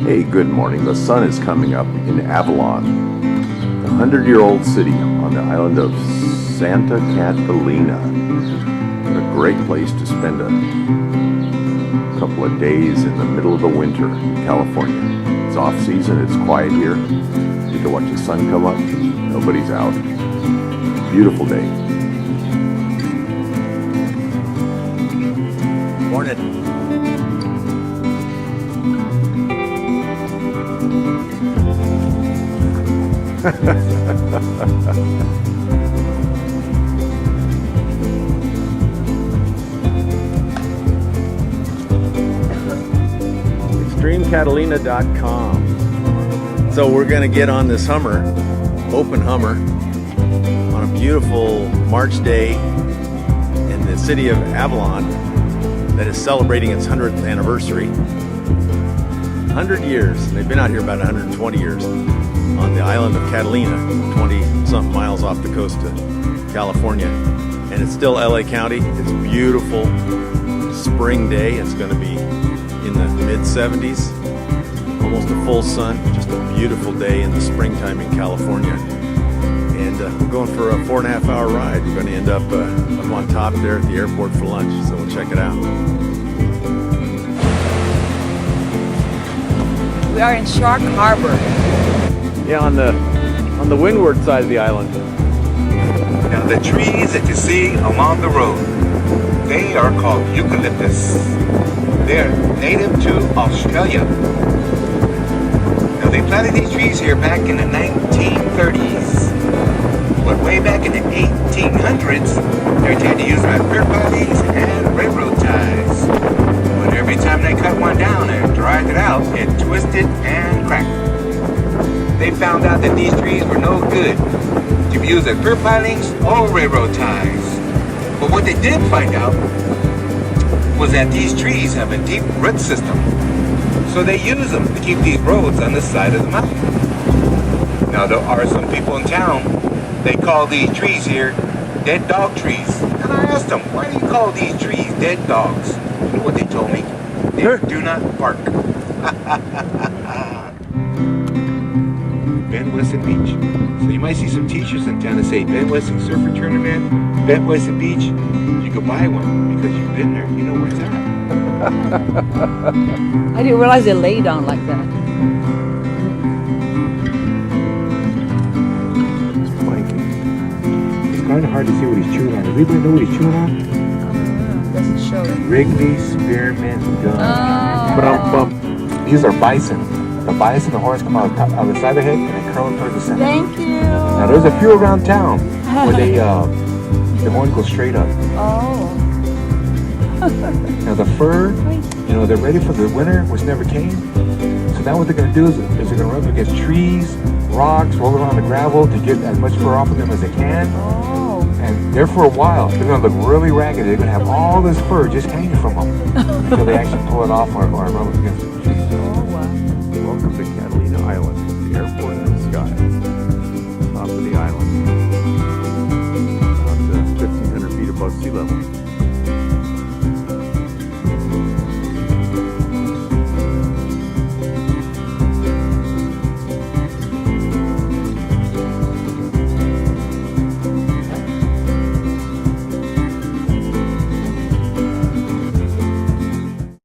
Hey, good morning. The sun is coming up in Avalon, the 100-year-old city on the island of Santa Catalina. A great place to spend a couple of days in the middle of the winter in California. It's off season, it's quiet here. You can watch the sun come up, nobody's out. Beautiful day. Morning. ExtremeCatalina.com. So we're going to get on this Hummer, open Hummer, on a beautiful March day in the city of Avalon that is celebrating its 100th anniversary. 100 years. They've been out here about 120 years on the island of Catalina, 20-something miles off the coast of California. And it's still LA County. It's beautiful spring day. It's going to be in the mid-70s, almost a full sun. Just a beautiful day in the springtime in California. And we're going for a 4.5-hour ride. We're going to end up on top there at the airport for lunch, so we'll check it out. We are in Shark Harbor. Yeah, on the windward side of the island. Now the trees that you see along the road, they are called eucalyptus. They're native to Australia. Now they planted these trees here back in the 1930s. But way back in the 1800s, they tended to use them as beer parties and railroad ties. But every time they cut one down and dried it out, it twisted and cracked. They found out that these trees were no good to be used as beer pilings or railroad ties. But what they did find out was that these trees have a deep root system. So they use them to keep these roads on the side of the mountain. Now there are some people in town, they call these trees here dead dog trees. And I asked them, why do you call these trees dead dogs? You know what they told me? They do not bark. Ben Weston Beach. So you might see some t-shirts in town that say Ben Weston Surfer Tournament, Ben Weston Beach. You could buy one because you've been there. You know where it's at. I didn't realize they lay down like that. It's kind of hard to see what he's chewing on. Does anybody know what he's chewing on? Doesn't show it. Wrigley Spearmint Gum. Oh. These are bison. The bison, the horns come out of the side of the head and they curl towards the center. Thank you. Now there's a few around town where they the horn goes straight up. Oh. Now the fur, you know, they're ready for the winter, which never came. So now what they're going to do is they're going to rub against trees, rocks, roll around the gravel to get as much fur off of them as they can. Oh. And there for a while, they're going to look really ragged. They're going to have all this fur just hanging from them until they actually pull it off or rub it against the trees. Oh, wow. Welcome to Catalina Island, the airport